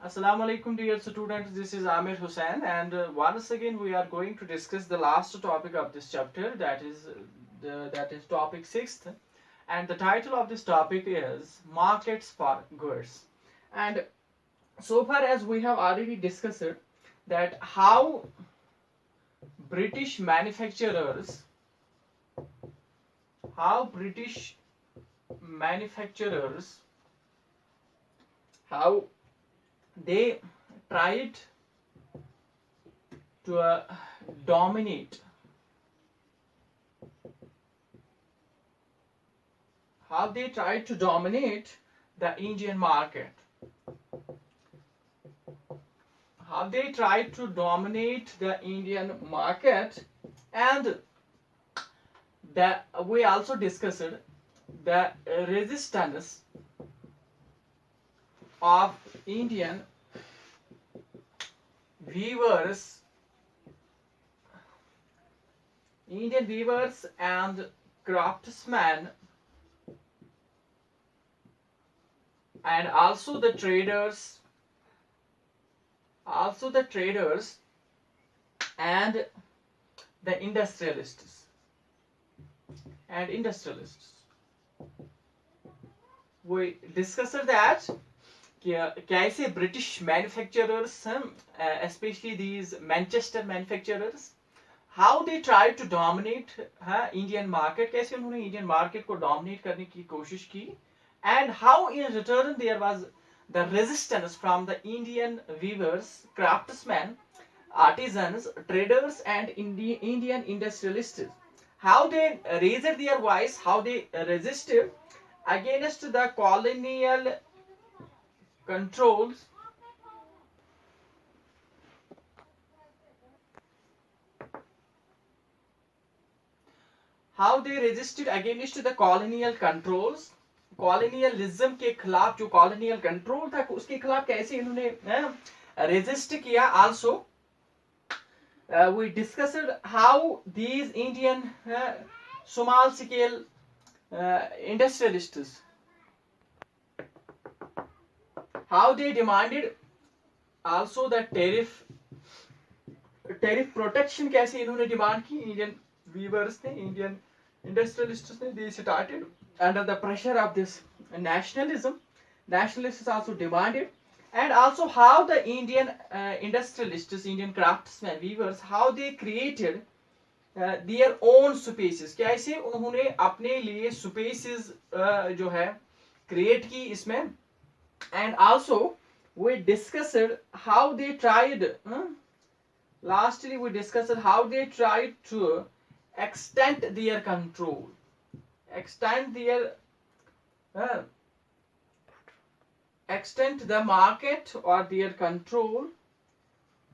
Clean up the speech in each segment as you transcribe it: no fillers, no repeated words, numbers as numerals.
Assalamu alaikum dear students, this is Amir Hussain and once again we are going to discuss the last topic of this chapter, that is topic 6th, and the title of this topic is markets for goods. And so far as we have already discussed that British manufacturers how British manufacturers how they tried to dominate how they tried to dominate the Indian market, how they tried to dominate the Indian market, and that we also discussed the resistance of weavers Indian weavers and craftsmen, and also the traders and the industrialists. We discussed that कैसे British manufacturers, especially these Manchester manufacturers, how they tried to dominate Indian market, कैसे उन्होंने Indian market को dominate करने की कोशिश की, and how in return there was the resistance from the Indian weavers, craftsmen, artisans, traders, and Indian industrialists. How they raised their voice, how they resisted against the colonial controls, how they resisted against the colonial controls, colonialism के खिलाफ जो colonial control था उसके खिलाफ कैसे इन्होंने resist किया. Also we discussed how these Indian small scale industrialists, how they demanded also the tariff protection, कैसे इन्होंने डिमांड की. Indian weavers ने, Indian industrialists ने, they started under the pressure of this nationalism. Nationalists also demanded, and also how the Indian industrialists, Indian craftsmen, weavers, how they created their own spaces, कैसे उन्होंने अपने लिए spaces जो है create की इसमें. And also we discussed how they tried lastly we discussed how they tried to extend their control, extend the market or their control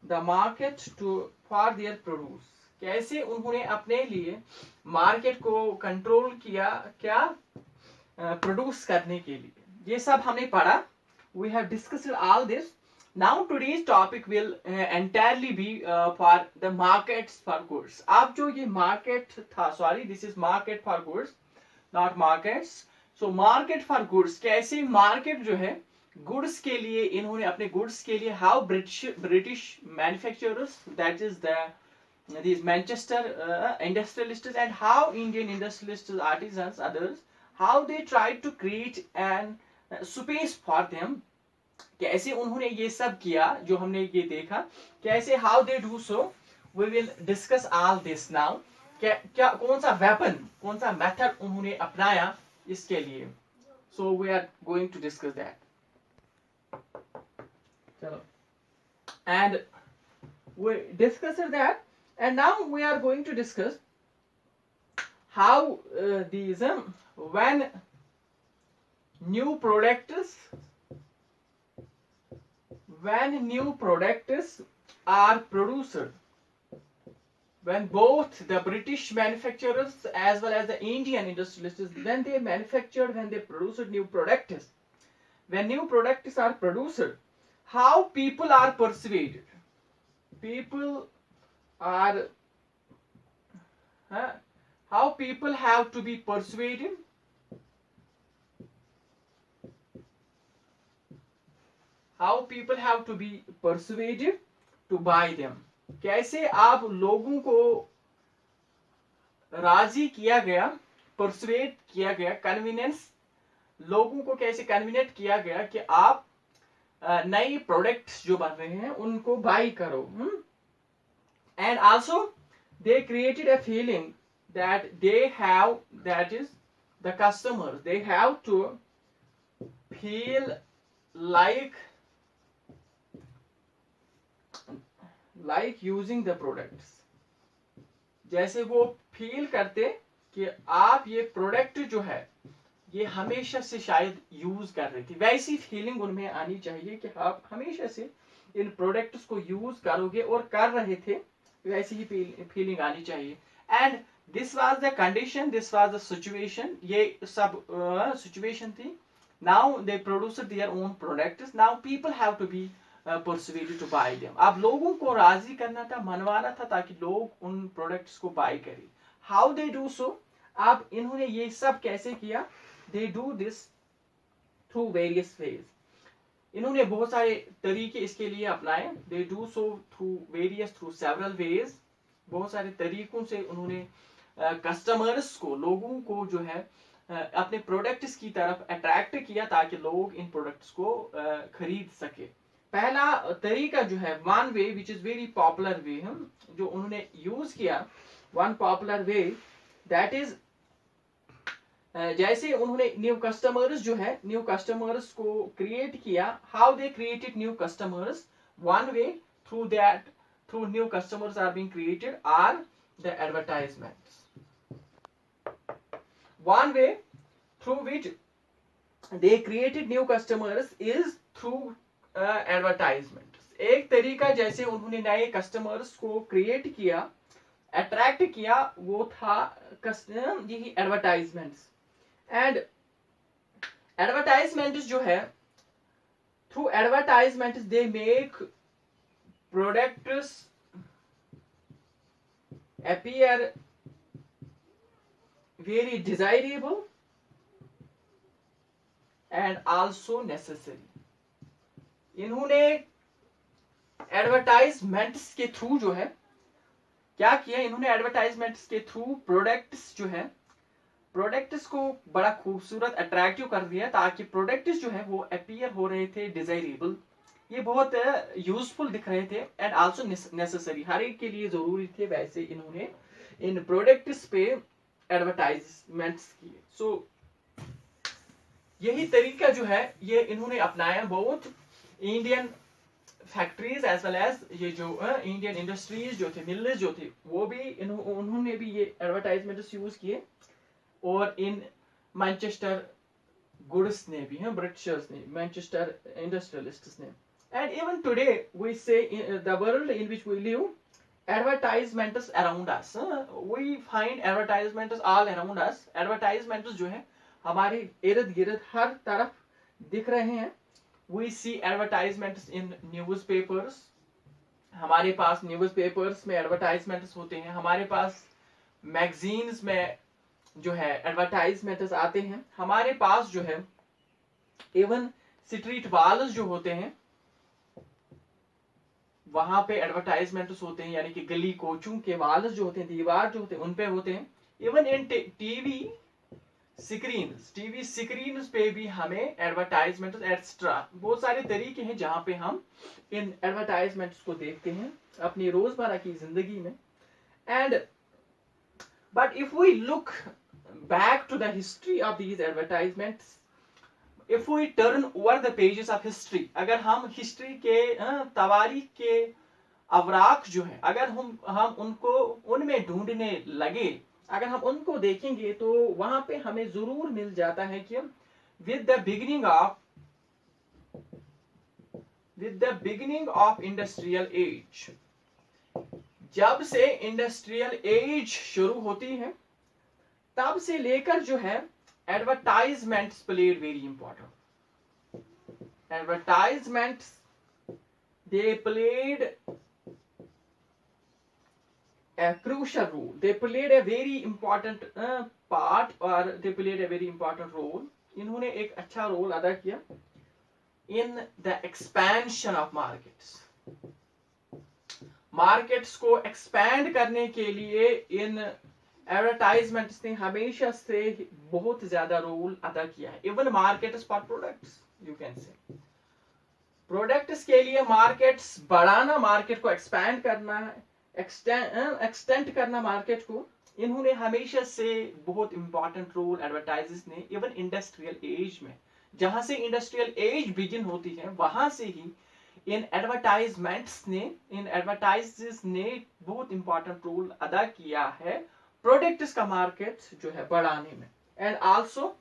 the market to for their produce. कैसे उन्होंने अपने लिए market को control किया, क्या produce करने के लिए. ये सब हमने पढ़ा. We have discussed all this. Now today's topic will entirely be for the markets for goods. अब जो ये market था, sorry, this is market for goods, not markets. So market for goods, कैसे market जो है goods के लिए इन्होंने अपने goods के लिए how British manufacturers, that is these Manchester industrialists, and how Indian industrialists, artisans, others, how they tried to create an space for them. कैसे उन्होंने ये सब किया जो हमने ये देखा, कैसे how they do so. We will discuss all this now. क्या कौन सा weapon, कौन सा method उन्होंने अपनाया इसके लिए. So we are going to discuss that. चलो. And we discussed that, and now we are going to discuss how these when new products are produced, when both the British manufacturers as well as the Indian industrialists, when they manufactured, when they produced new products, when new products are produced, how people are persuaded, how people have to be persuaded how people have to be persuaded to buy them, कैसे आप लोगों को राजी किया गया, persuade किया गया, convenience, लोगों को कैसे कन्वीनियंट किया गया कि आप नए प्रोडक्ट्स जो बन रहे हैं उनको बाई करो. And also they created a feeling that they have, that is the customer, they have to feel like using the products, जैसे वो फील करते कि आप ये प्रोडक्ट जो है ये हमेशा से शायद यूज कर रही थी, वैसी फीलिंग उनमें आनी चाहिए कि आप हमेशा से इन प्रोडक्ट्स को यूज करोगे और कर रहे थे, वैसी ही फीलिंग आनी चाहिए. And this was the condition, this was the situation, ये सब सिचुएशन थी. Now they produced their own products, now people have to be persuaded to buy them. अब लोगों को राजी करना था, मनवाना था ताकि लोग उन प्रोडक्ट्स को बाय करें. हाउ दे डू सो, अब इन्होंने ये सब कैसे किया? They do this through various ways, इन्होंने बहुत सारे तरीके इसके लिए अपनाए. They do so through various, through several ways, बहुत सारे तरीकों से उन्होंने कस्टमर्स को, लोगों को जो है अपने प्रोडक्ट्स की तरफ अट्रैक्ट किया ताकि लोग इन प्रोडक्ट्स को खरीद सके. पहला तरीका जो है, one way which is very popular way, जो उन्होंने यूज किया, one popular way, that is जैसे उन्होंने न्यू कस्टमर्स जो है, न्यू कस्टमर्स को क्रिएट किया. How they created new customers? One way through that, through new customers are being created are the advertisements. One way through which they created new customers is through advertisements. एक तरीका जैसे उन्होंने नए customers को create किया, attract किया, वो था यही एडवर्टाइजमेंट्स. एंड एडवर्टाइजमेंट्स जो है, through advertisements they make products appear very desirable and also necessary. इन्होंने एडवर्टाइजमेंट्स के थ्रू जो है क्या किया, इन्होंने एडवर्टाइजमेंट्स के थ्रू प्रोडक्ट्स जो है, प्रोडक्ट्स को बड़ा खूबसूरत अट्रैक्टिव कर दिया ताकि प्रोडक्ट्स जो है वो अपीयर हो रहे थे डिजायरेबल, ये बहुत यूजफुल दिख रहे थे, एंड आल्सो नेसेसरी, हर एक के लिए जरूरी थे. वैसे इन्होंने इन प्रोडक्ट्स पे एडवर्टाइजमेंट्स किए. सो यही तरीका जो है ये इन्होंने अपनाया. बहुत Indian factories as well as ये जो इंडियन इंडस्ट्रीज जो थे, मिल्स जो थे, वो भी उन्होंने भी ये एडवर्टाइजमेंट्स यूज किए. और इन मैनचेस्टर गुड्स ने भी, ब्रिटिशर्स ने, मैनचेस्टर इंडस्ट्रियलिस्ट्स ने. And even today we see the world in which we live, advertisements around us, we find advertisements all around us. advertisements जो है हमारे इर्द गिर्द हर तरफ दिख रहे हैं. we see advertisements in newspapers, हमारे पास न्यूज़पेपर्स में एडवर्टाइजमेंट्स होते हैं, हमारे पास मैगजीन्स में जो है एडवर्टाइजमेंट्स आते हैं, हमारे पास जो है इवन स्ट्रीट वॉल्स जो होते हैं वहां पे एडवर्टाइजमेंट्स होते हैं, यानी कि गली कोचों के वाल्स जो होते हैं, दीवार जो होते हैं, उन पे होते हैं. इवन इन टीवी स्क्रीन पे भी हमें एडवर्टाइजमेंट्स एक्स्ट्रा, बहुत सारे तरीके हैं जहां पे हम इन एडवर्टाइजमेंट्स को देखते हैं अपनी रोजमर्रा की जिंदगी में. And but if we look back to the history of these advertisements, if we turn over the pages of history, अगर हम हिस्ट्री के तवारीख के अवराक जो है, अगर हम उनको उनमें ढूंढने लगे, अगर हम उनको देखेंगे तो वहां पे हमें जरूर मिल जाता है कि with the beginning of industrial age, जब से इंडस्ट्रियल एज शुरू होती है तब से लेकर जो है advertisements played very important. Advertisements, they played a crucial role. They played a very important part, or they played a very important role. इन्होंने एक अच्छा रोल अदा किया in the expansion of markets. Markets को एक्सपैंड करने के लिए इन advertisements ने हमेशा से बहुत ज्यादा रोल अदा किया है. Even markets for products, you can say products के लिए मार्केट्स बढ़ाना, मार्केट को एक्सपैंड करना, एक्सटेंड करना मार्केट को, इन्होंने हमेशा से बहुत इंपॉर्टेंट रोल एडवर्टाइजर्स ने, इवन इंडस्ट्रियल एज में, जहां से इंडस्ट्रियल एज बिगिन होती है वहां से ही इन एडवर्टाइजमेंट्स ने, इन एडवर्टाइजर्स ने बहुत इंपॉर्टेंट रोल अदा किया है प्रोडक्ट्स का मार्केट जो है बढ़ाने में. And also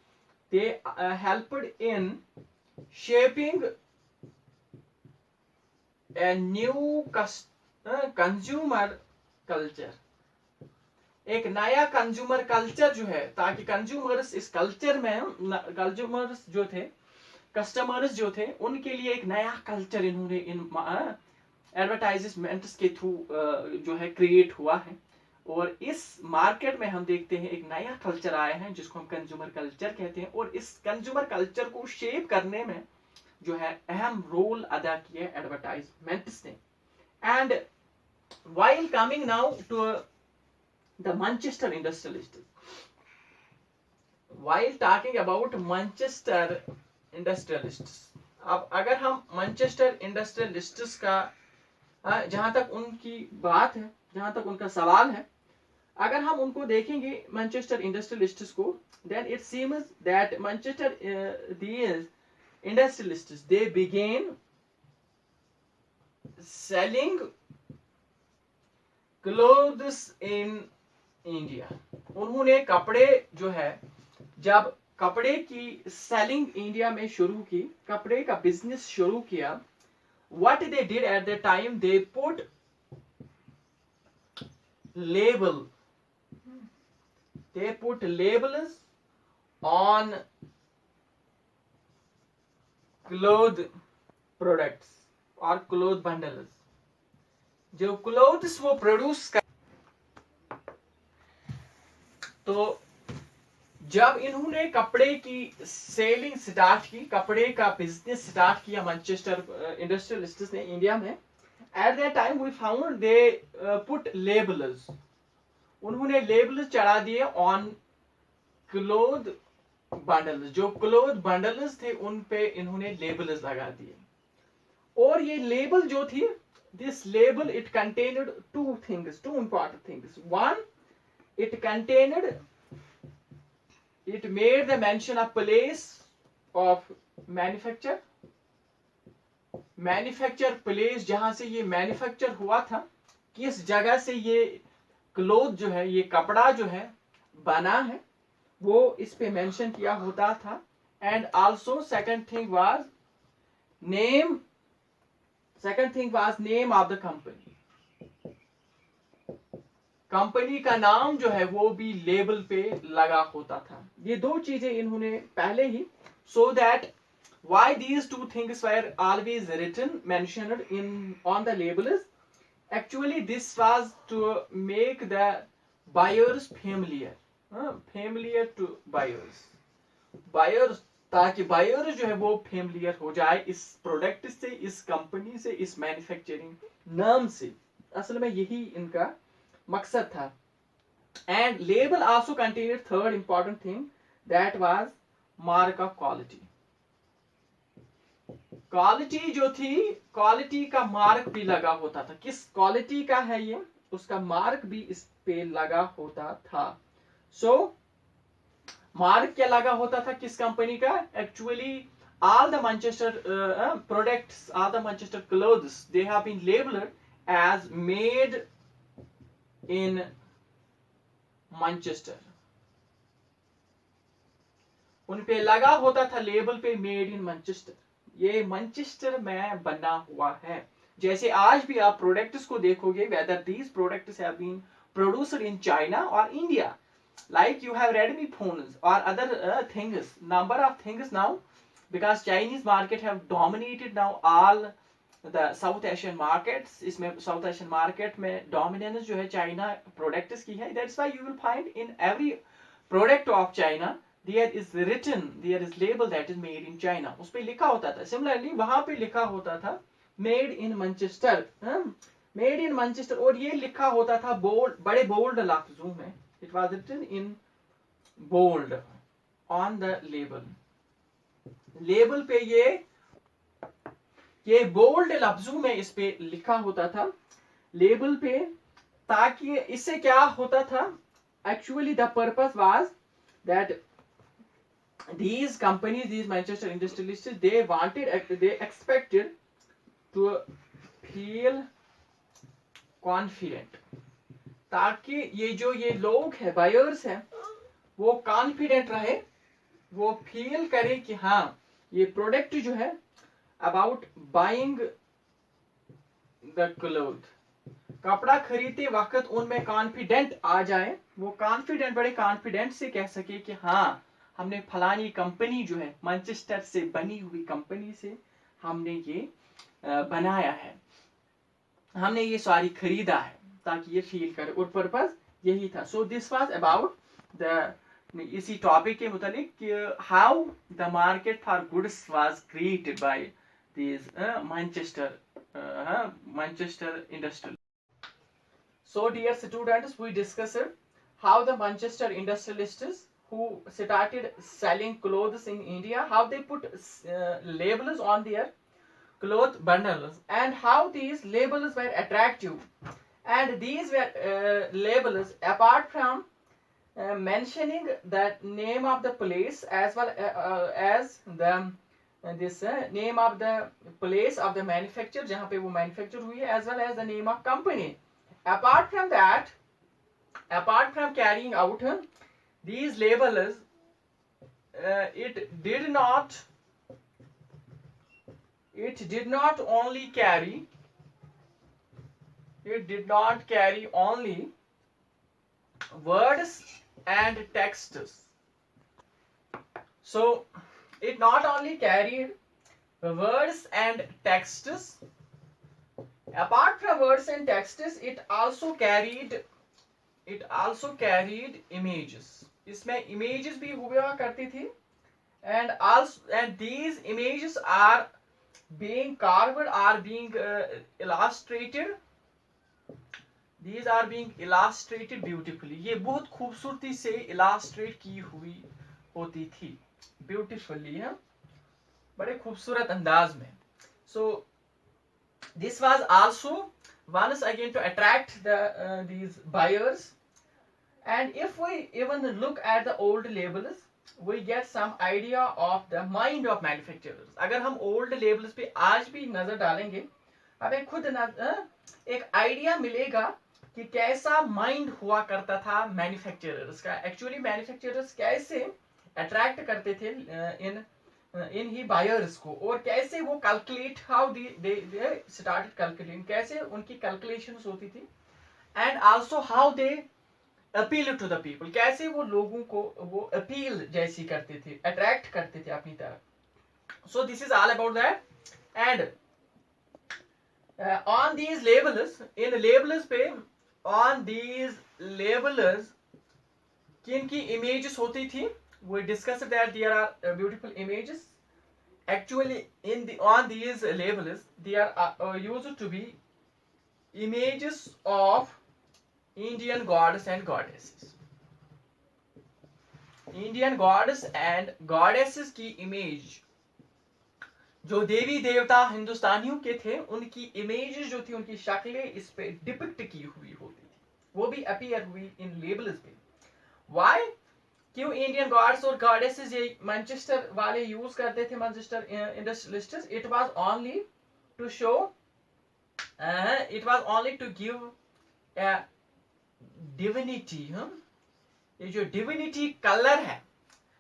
they helped in shaping a new consumer culture. एक नया कंज्यूमर कल्चर जो है, ताकि कंज्यूमर्स इस कल्चर में, कंज्यूमर्स जो थे, कस्टमर्स जो थे, उनके लिए एक नया कल्चर इन्होंने इन एडवर्टाइजमेंट्स के थ्रू जो है क्रिएट हुआ है. और इस मार्केट में हम देखते हैं एक नया कल्चर आया है जिसको हम कंज्यूमर कल्चर कहते हैं. और इस कंज्यूमर कल्चर को शेप करने में जो है अहम रोल अदा किया एडवर्टाइजमेंट्स ने. And while coming now to the Manchester industrialists, while talking about Manchester industrialists, अब अगर हम मैनचेस्टर इंडस्ट्रियलिस्ट्स का जहां तक उनकी बात है, जहां तक उनका सवाल है, अगर हम उनको देखेंगे मैनचेस्टर इंडस्ट्रियलिस्ट्स को, then it seems that Manchester these industrialists, they began selling clothes in India. उन्होंने कपड़े जो है, जब कपड़े की सेलिंग इंडिया में शुरू की, कपड़े का बिजनेस शुरू किया, what they did at the time, they put label, they put labels on cloth products और क्लोथ बंडल्स. जो क्लोथ्स वो प्रोड्यूस कर, तो जब इन्होंने कपड़े की सेलिंग स्टार्ट की, कपड़े का बिजनेस स्टार्ट किया मैनचेस्टर इंडस्ट्रियलिस्ट्स ने इंडिया में, at that time we found they put labels, उन्होंने लेबल्स चढ़ा दिए ऑन क्लोथ बंडल्स. जो क्लोथ बंडल्स थे उन पे इन्होंने लेबल्स लगा दिए. और ये लेबल जो थी, this label it contained two things, two important things. One, it contained, it made the mention of place of manufacture, manufacture place जहां से ये मैन्युफैक्चर हुआ था, किस जगह से ये क्लोथ जो है, ये कपड़ा जो है बना है, वो इस पे मेंशन किया होता था. And also second thing was name, second thing was name of the company, company का नाम जो है वो भी लेबल पे लगा होता था. ये दो चीजें इन्होंने पहले ही, so that why these two things were always written mentioned in on the labels, actually this was to make the buyers familiar, familiar to buyers, buyers, ताकि बायर जो है वो फेमिलियर हो जाए इस प्रोडक्ट से, इस कंपनी से, इस मैन्युफैक्चरिंग नाम से. असल में यही इनका मकसद था. And label also contained third important thing, that was mark of quality. Quality जो थी, क्वालिटी का मार्क भी लगा होता था. किस क्वालिटी का है ये, उसका मार्क भी इस पे लगा होता था. सो मार्क क्या लगा होता था किस कंपनी का, actually all the Manchester products, all the Manchester clothes, they have been labeled as made in Manchester. उन पे लगा होता था लेबल पे मेड इन मैनचेस्टर, ये मैनचेस्टर में बना हुआ है. जैसे आज भी आप प्रोडक्ट्स को देखोगे, whether these products have been produced in China or India, like you have Redmi phones or other things, number of things now, because Chinese market have dominated now all the South Asian markets. इसमें South Asian market में dominance जो है China products की है. That's why you will find in every product of China there is written, there is label that is made in China, उस पर लिखा होता था। सिमिलरली वहां पे लिखा होता था made in Manchester, made in Manchester, और ये लिखा होता था बोल्ड, बड़े बोल्ड लफ्जों में, it was written in bold on the label, label पे ये बोल्ड लफ्जों में इस पे लिखा होता था लेबल पे, ताकि इससे क्या होता था, actually the purpose was that these companies, these Manchester industrialists, they wanted, they expected to feel confident, ताकि ये लोग है बायर्स हैं वो कॉन्फिडेंट रहे, वो फील करे कि हाँ ये प्रोडक्ट जो है अबाउट बाइंग द क्लोथ, कपड़ा खरीदते वक्त उनमें कॉन्फिडेंट आ जाए, वो कॉन्फिडेंट, बड़े कॉन्फिडेंट से कह सके कि हाँ हमने फलानी कंपनी जो है मैनचेस्टर से बनी हुई कंपनी से हमने ये बनाया है, हमने ये सारी खरीदा है, ताकि ये फील करे, और पर्पस यही था। सो दिस वाज अबाउट द, इसी टॉपिक के मुतालिक how the market for goods was created by this Manchester industrial. So dear students, we discussed how the Manchester industrialists who started selling clothes in India, how they put labels on their cloth bundles, and how these labels were attractive, and these were labels, apart from mentioning the name of the place as well as the this name of the place of the manufacture जहाँ पे वो manufacture हुई है, as well as the name of company. Apart from that, apart from carrying out these labels, it did not only carry, it did not carry only words and texts. So it not only carried words and texts, apart from words and texts, it also carried images. इसमें images भी हुआ करती थी, and these images are being carved, are being illustrated, these are being illustrated beautifully. ये बहुत खूबसूरती से illustrate की हुई होती थी, beautifully है, बड़े खूबसूरत अंदाज में. So this was also once again to attract these buyers, and if we even look at the old labels, we get some idea of the mind of manufacturers. अगर हम old labels पे आज भी नजर डालेंगे, हमें खुद एक आइडिया मिलेगा कि कैसा माइंड हुआ करता था मैन्युफैक्चरर्स का. एक्चुअली मैन्युफैक्चरर्स कैसे अट्रैक्ट करते थे इन ही बायर्स को, और कैसे वो calculate, how they started calculating, कैसे उनकी कैलकुलेशंस होती थी, and also how they appeal to the people, कैसे वो लोगों को वो अपील जैसी करते थे, अट्रैक्ट करते थे अपनी तरफ. So this is all about that. And on these labels, in labels पे, ऑन दीज लेबल्स किन की इमेजेस होती थी, we discussed that there are beautiful images. Actually on these labels there are used to be images of Indian gods and goddesses. Indian gods and goddesses की image, जो देवी देवता हिंदुस्तानियों के थे उनकी इमेजेस जो थी, उनकी शक्लें इस पे डिपिक्ट की हुई होती थी, वो भी अपीयर हुई इन लेबल्स पे. Why? क्यों इंडियन गॉड्स और गॉडेसेस ये मैनचेस्टर वाले यूज करते थे, Manchester industrialists? It was only to show, it was only to give a divinity. ये जो डिविनिटी कलर है,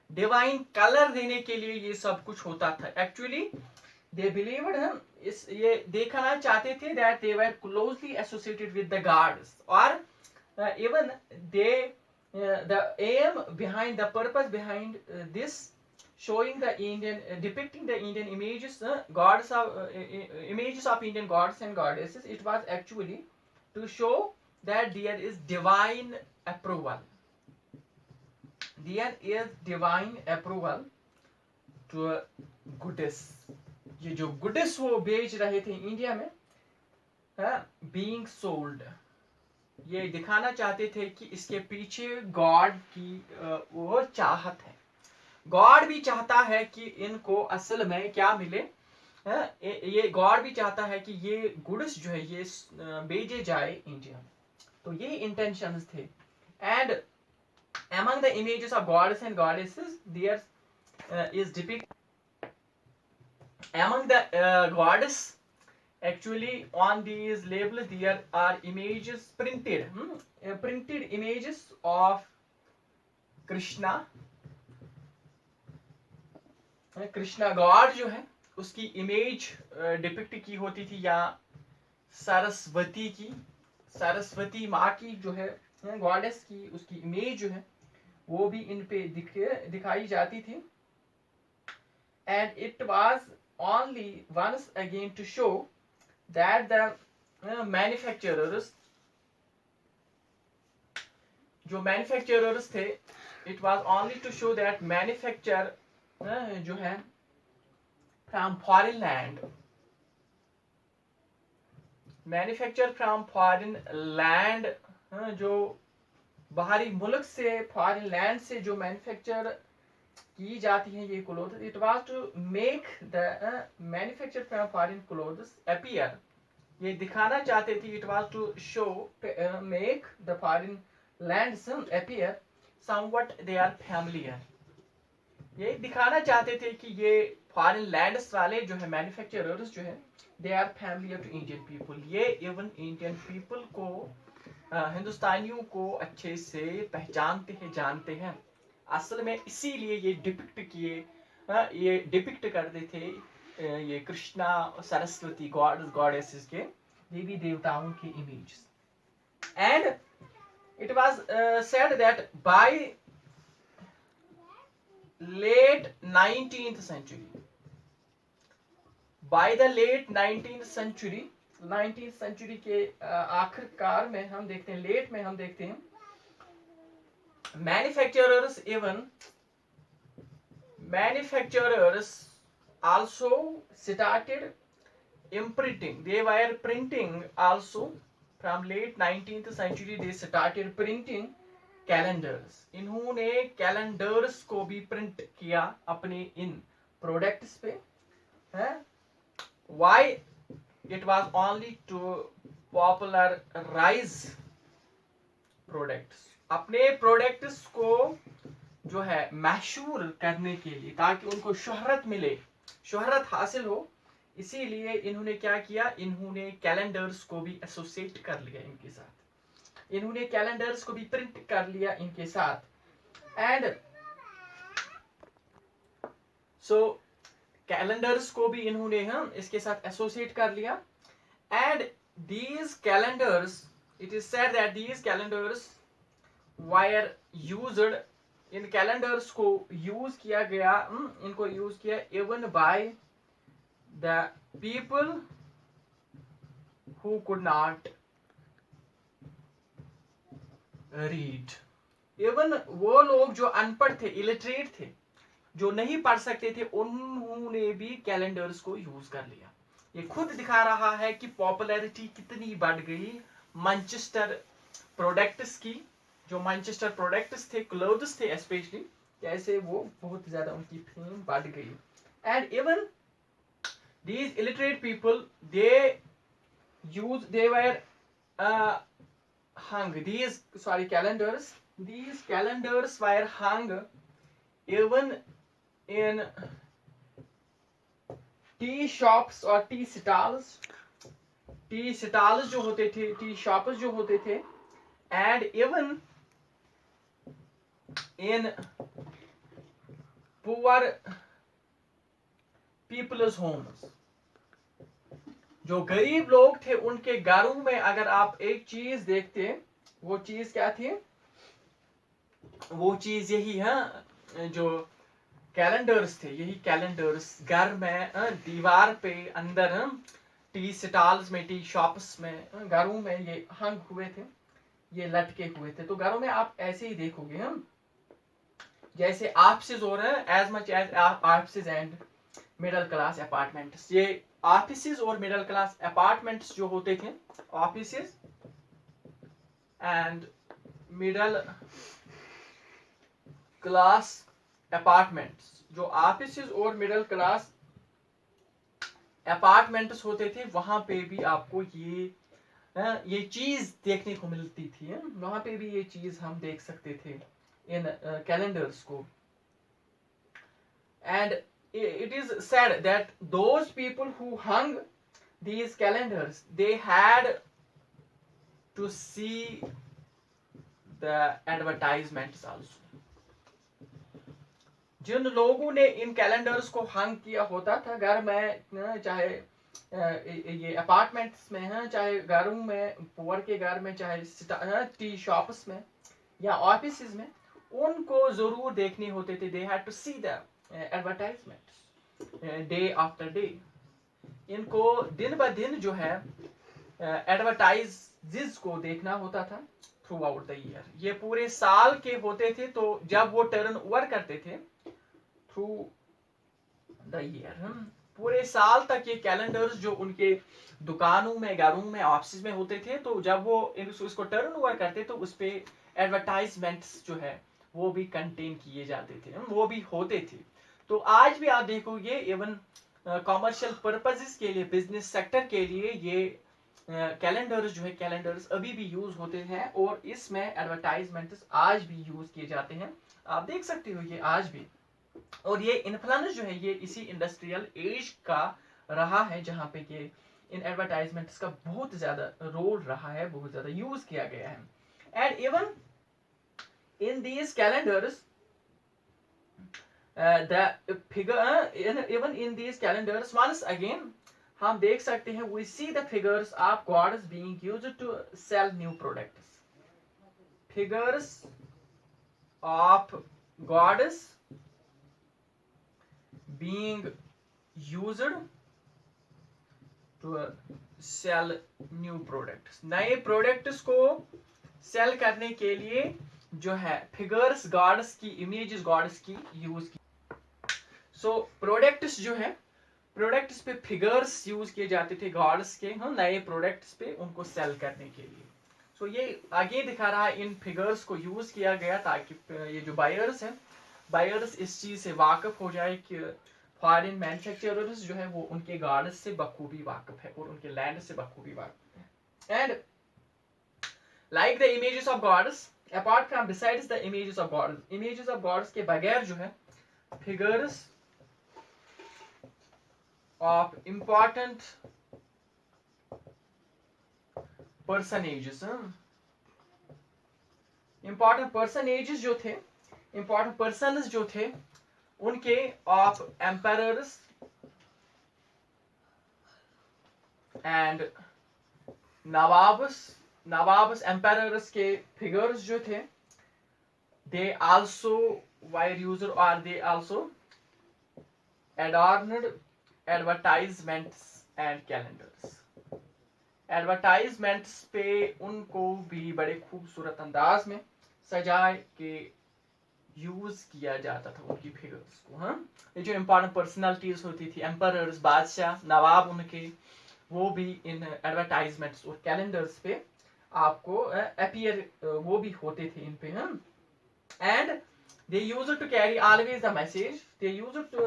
डिवाइन कलर देने के लिए ये सब कुछ होता था. एक्चुअली दे बिलीव्ड, इस ये देखना चाहते थे that they were closely associated with the gods, और even they the aim behind, the purpose behind this, showing the Indian, depicting the Indian images, gods of images of Indian gods and goddesses, it was actually to show that there is divine approval. There is divine approval to goods. ये जो goods वो बेच रहे थे India में, being sold, ये दिखाना चाहते थे कि इसके पीछे गॉड की वो चाहत है। गॉड भी चाहता है कि इनको असल में क्या मिले, ये गॉड भी चाहता है कि ये गुड्स जो है ये भेजे जाए इंडिया में। तो ये इंटेंशंस थे। And among the images of gods and goddesses there is depict among the goddess, actually on these labels there are images printed, printed images of Krishna. Krishna God जो है उसकी इमेज डिपिक्ट की होती थी, या सरस्वती की, सरस्वती माँ की जो है गॉडेस की उसकी इमेज जो है वो भी इन पे दिखाई जाती थी। And it was only once again to show that the manufacturers, जो मैन्युफैक्चरर्स थे, it was only to show that manufacture जो है from foreign land, manufacture from foreign land, जो बाहरी मुल्क से, फॉरेन लैंड से जो मैन्युफैक्चर की जाती है ये cloth, it was to make the manufacture from foreign cloths appear, ये दिखाना चाहते थे, it was to show make the foreign lands appear somewhat they are familiar, ये दिखाना चाहते थे कि ये फॉरेन लैंड्स वाले जो है मैन्युफैक्चरर्स जो है they are familiar to Indian people, ये इवन इंडियन पीपल को, हिंदुस्तानियों को अच्छे से पहचानते हैं, जानते हैं। असल में इसीलिए ये डिपिक्ट किए, ये डिपिक्ट करते थे ये कृष्णा सरस्वती गॉड्स गॉडेसेस के, देवी देवताओं के image. And it was said that bye late 19th century, by the late 19th century, 19th century के आखिरकार में हम देखते हैं, लेट में हम देखते हैं, manufacturers also started imprinting, they were printing also from late 19th century, they started printing calendars, इन्होंने कैलेंडर्स को भी प्रिंट किया अपने इन प्रोडक्ट्स पे, है। Why? It was only to popularize products, अपने प्रोडक्ट्स को जो है मशहूर करने के लिए, ताकि उनको शोहरत मिले, शोहरत हासिल हो, इसीलिए इन्होंने क्या किया, इन्होंने कैलेंडर्स को भी एसोसिएट कर लिया इनके साथ, इन्होंने कैलेंडर्स को भी प्रिंट कर लिया इनके साथ। एंड सो कैलेंडर्स को भी इन्होंने इसके साथ एसोसिएट कर लिया। And these calendars, it is said that these calendars wire used, in calendars को यूज किया गया, इनको यूज किया even by the people who could not read, even वो लोग जो अनपढ़ थे, इलिटरेट थे, जो नहीं पढ़ सकते थे, उन्होंने भी कैलेंडर्स को यूज कर लिया। ये खुद दिखा रहा है कि पॉपुलैरिटी कितनी बढ़ गई मैनचेस्टर प्रोडक्ट्स की, जो मैनचेस्टर प्रोडक्ट्स थे, क्लोथ्स थे स्पेशली, कैसे वो बहुत ज्यादा उनकी फेम बढ़ गई। And even these illiterate people, they were hung, these calendars were hung even in tea shops और टी स्टॉल्स, जो होते थे, टी शॉप्स जो होते थे, and even in poor people's homes, जो गरीब लोग थे उनके घरों में अगर आप एक चीज देखते, वो चीज क्या थी, वो चीज यही है, जो कैलेंडर्स थे, यही कैलेंडर्स घर में दीवार पे अंदर टी स्टॉल्स में, टी शॉप्स में, घरों में ये हंग हुए थे, ये लटके हुए थे। तो घरों में आप ऐसे ही देखोगे, जैसे ऑफिस और as much as office and middle class apartments, ये ऑफिस और मिडिल क्लास अपार्टमेंट्स जो होते थे, office and middle class apartments, जो ऑफिस और मिडिल क्लास अपार्टमेंट्स होते थे, वहां पे भी आपको ये चीज देखने को मिलती थी। वहां पे भी ये चीज हम देख सकते थे इन कैलेंडर्स को। And it is said that those people who hung these calendars, they had to see the advertisements also. जिन लोगों ने इन कैलेंडर्स को हंग किया होता था घर में, चाहे ये अपार्टमेंट्स में है, चाहे घरों में, पुअर के घर में, चाहे टी शॉप्स में या ऑफिस में, उनको जरूर देखने होते थे। They had to see the advertisements day after day. इनको दिन ब दिन जो है एडवर्टाइजेस को देखना होता था थ्रू आउट द ईयर। ये पूरे साल के होते थे, तो जब वो टर्न ओवर करते थे थ्रू द ईयर, पूरे साल तक ये कैलेंडर्स जो उनके दुकानों में, घरों में, ऑफिस में होते थे, तो जब वो इसको टर्न ओवर करते तो उस पे एडवर्टाइजमेंट्स जो है वो भी कंटेन किए जाते थे, वो भी होते थे। तो आज भी आप देखोगे इवन कॉमर्शियल पर्पसेस के लिए, बिजनेस सेक्टर के लिए ये कैलेंडर्स जो है, कैलेंडर्स अभी भी यूज होते हैं और इसमें एडवर्टाइजमेंट्स आज भी यूज किए जाते हैं। आप देख सकते हो ये आज भी। और ये इन्फ्लुएंस जो है ये इसी इंडस्ट्रियल एज का रहा है, जहां पे ये इन एडवर्टाइजमेंट्स का बहुत ज्यादा रोल रहा है, बहुत ज्यादा यूज किया गया है। And even in these calendars the figure even in these calendars, once again हम देख सकते हैं, we see the figures of gods being used to sell new products. Figures of gods being used to sell new products. नए products को cell करने के लिए जो है फिगर्स गॉड्स की, इमेजेस गॉड्स की यूज की। सो प्रोडक्ट्स जो है, प्रोडक्ट्स पे फिगर्स यूज किए जाते थे गॉड्स के, नए प्रोडक्ट्स पे उनको सेल करने के लिए। सो ये आगे दिखा रहा है, इन फिगर्स को यूज किया गया ताकि ये जो बायर्स हैं, बायर्स इस चीज से वाकिफ हो जाए कि फॉरेन मैन्युफैक्चरर्स जो है वो उनके गॉड्स से बखूबी वाकिफ है और उनके लैंड से बखूबी वाकिफ है। And like the images of gods, apart from besides the images of gods, images of gods के बगैर जो है figures of important personages, important personages जो थे, important persons जो थे, उनके of emperors and nawabs emperors के figures जो थे, they also were used or they also adorned advertisements and calendars. Advertisements पे उनको भी बड़े खूबसूरत अंदाज में सजा के यूज किया जाता था उनकी फिगर्स को। ये जो इम्पोर्टेंट पर्सनालिटीज होती थी, एम्परर्स, बादशाह, नवाब उनके, वो भी इन एडवर्टाइजमेंट्स और कैलेंडर्स पे आपको अपीयर वो भी होते थे इन पे। And they used to carry always the message, they used to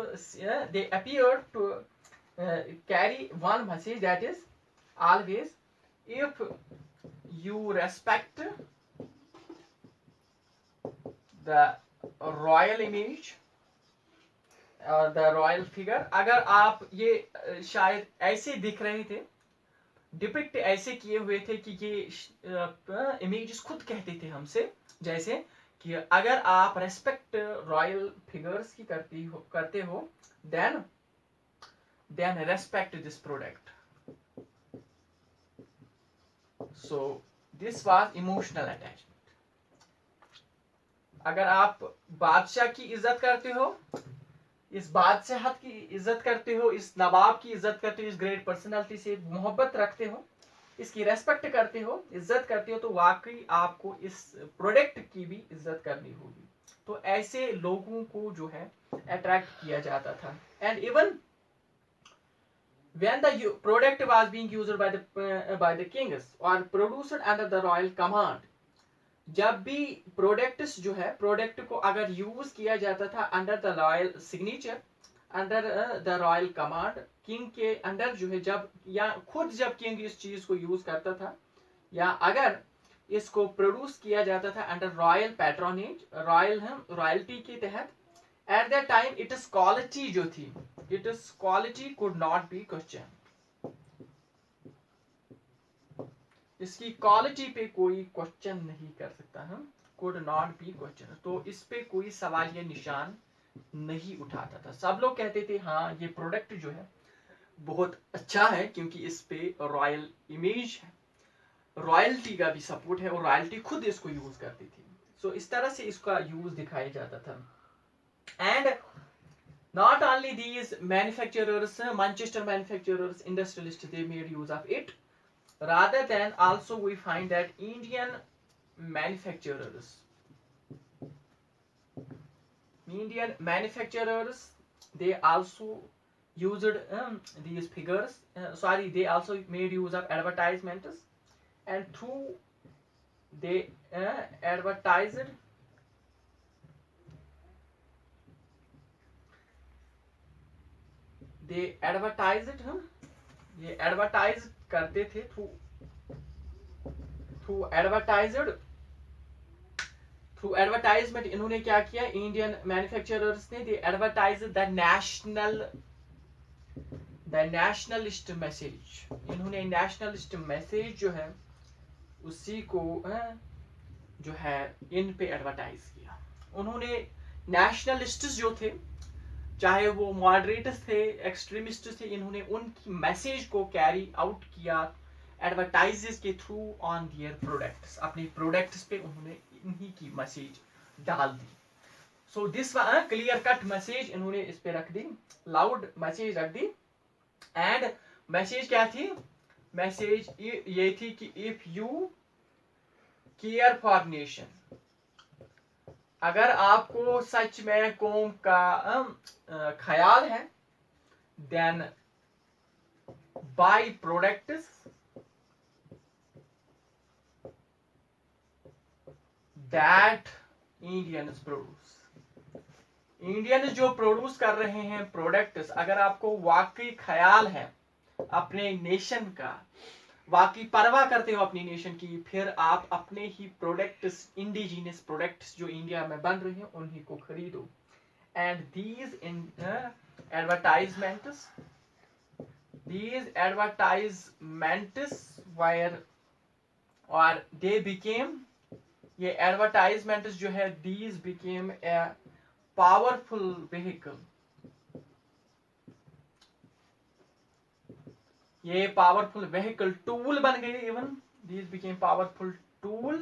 they appeared to carry one message, that is always, if you respect the royal image or the royal figure, अगर आप ये शायद ऐसे दिख रहे थे, डिपिक्ट ऐसे किए हुए थे कि ये इमेजेस खुद कहते थे हमसे, जैसे कि अगर आप रेस्पेक्ट रॉयल फिगर्स की करते हो then respect this product. So this was emotional attachment. अगर आप बादशाह की इज्जत करते हो, इस बादशाहत की इज्जत करते हो, इस नवाब की इज्जत करते हो, इस ग्रेट पर्सनालिटी से मोहब्बत रखते हो, इसकी रेस्पेक्ट करते हो, इज्जत करते हो, तो वाकई आपको इस प्रोडक्ट की भी इज्जत करनी होगी। तो तो ऐसे लोगों को जो है अट्रैक्ट किया जाता था. And even when the product was being used by the kings or produced under the royal command, जब भी प्रोडक्ट्स जो है प्रोडक्ट को अगर यूज किया जाता था under the royal signature, under the royal command, king के अंडर जो है, जब या खुद जब किंग इस चीज को यूज करता था, या अगर इसको प्रोड्यूस किया जाता था अंडर रॉयल पैट्रोनेज, रॉयल्टी के तहत, eight that time it is quality जो थी, it is quality could not be question. इसकी क्वालिटी पे कोई क्वेश्चन नहीं कर सकता, हम कुड नॉट बी क्वेश्चन. तो इस पे कोई सवाल या निशान नहीं उठाता था. सब लोग कहते थे हाँ ये प्रोडक्ट जो है बहुत अच्छा है क्योंकि इस पे रॉयल इमेज है, रॉयल्टी का भी सपोर्ट है और रॉयल्टी खुद इसको यूज करती थी. सो इस तरह से इसका यूज दिखाया जाता था. And not only these manufacturers, Manchester manufacturers, industrialists, they made use of it. Rather than also we find that Indian manufacturers, they also used these figures. They also made use of advertisements, and through they advertised. They advertised ये advertise करते थे through advertisement. इन्होंने क्या किया, Indian manufacturers ने, दे advertise the nationalist message. इन्होंने nationalist message जो है उसी को जो है इन पे एडवर्टाइज किया. उन्होंने नेशनलिस्ट जो थे, चाहे वो मॉडरेटर्स थे, एक्सट्रीमिस्ट थे, इन्होंने उनकी मैसेज को कैरी आउट किया एडवर्टाइजेस के थ्रू ऑन दियर प्रोडक्ट्स. अपनी प्रोडक्ट्स पे उन्होंने इन्हीं की मैसेज डाल दी. So this clear cut message इन्होंने इस पे रख दी, लाउड मैसेज रख दी. एंड मैसेज क्या थी, मैसेज ये थी कि if you care for nation, अगर आपको सच में कौम का ख्याल है, then buy products that Indians produce. Indians जो प्रोड्यूस कर रहे हैं प्रोडक्ट्स, अगर आपको वाकई ख्याल है अपने नेशन का, वाकई परवाह करते हो अपनी नेशन की, फिर आप अपने ही प्रोडक्ट्स, इंडिजीनियस प्रोडक्ट्स जो इंडिया में बन रहे हैं उन्हीं को खरीदो. And these advertisements were, or they became, ये एडवर्टाइजमेंट्स जो है, these became a powerful vehicle. ये पावरफुल व्हीकल टूल बन गए. Even these became powerful tool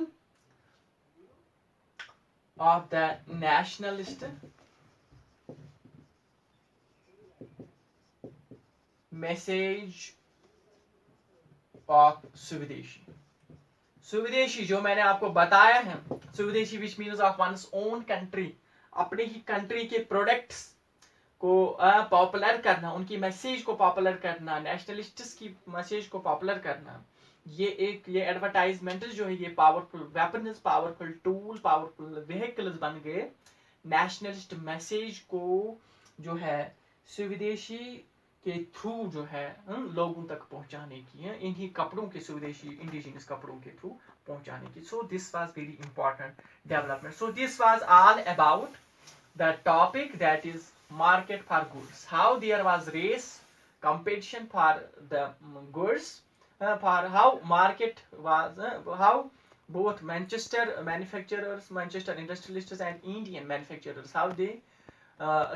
of the nationalist message of Swadeshi. स्वदेशी जो मैंने आपको बताया है, स्वदेशी which means of one's own country, अपने ही कंट्री के प्रोडक्ट्स को पॉपुलर करना, उनकी मैसेज को पॉपुलर करना, नेशनलिस्ट्स की मैसेज को पॉपुलर करना. ये एडवर्टाइजमेंट जो है, ये powerful weapons, powerful tool, powerful vehicles बन गए नेशनलिस्ट मैसेज को जो है स्वदेशी के थ्रू जो है लोगों तक पहुंचाने की, इन्हीं कपड़ों के, स्वदेशी इंडिजिनस कपड़ों के थ्रू पहुंचाने की. सो this was very important development. So this was all about the topic that is market for goods, how there was race competition for the goods, for how market was, how both Manchester manufacturers, Manchester industrialists and Indian manufacturers, how they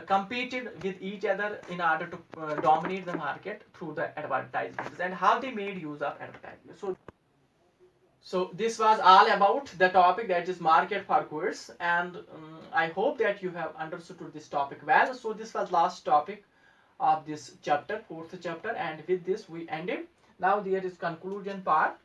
competed with each other in order to dominate the market through the advertisements, and how they made use of advertisements. So this was all about the topic that is market for goods, and I hope that you have understood this topic well. So this was last topic of this chapter, fourth chapter, and with this we ended. Now there is conclusion part.